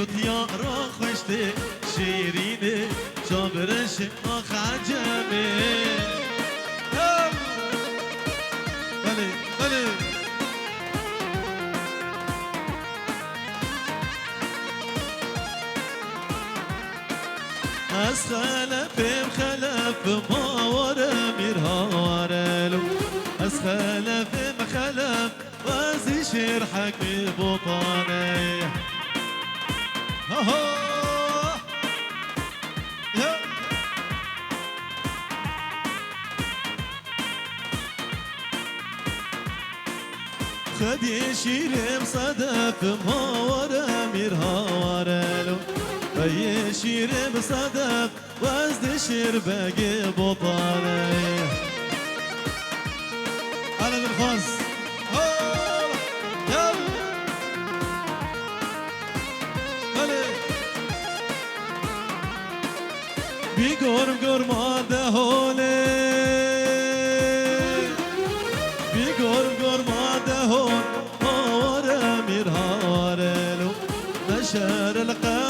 دیارا خوشته شیرینه جابرش آخ عجبه بله بله از خلفم خلف ما ورا میرهارلو از خلفم خلف وازی شرحك ببطانه خدي شيرم صدف ما ورا ميرهارلو بي شيرم صدف وازد شربك بطانه على الخاص بيقرم قرما دهولي بيقرم قرما دهول ما ورا ميرهارلو نشر القلب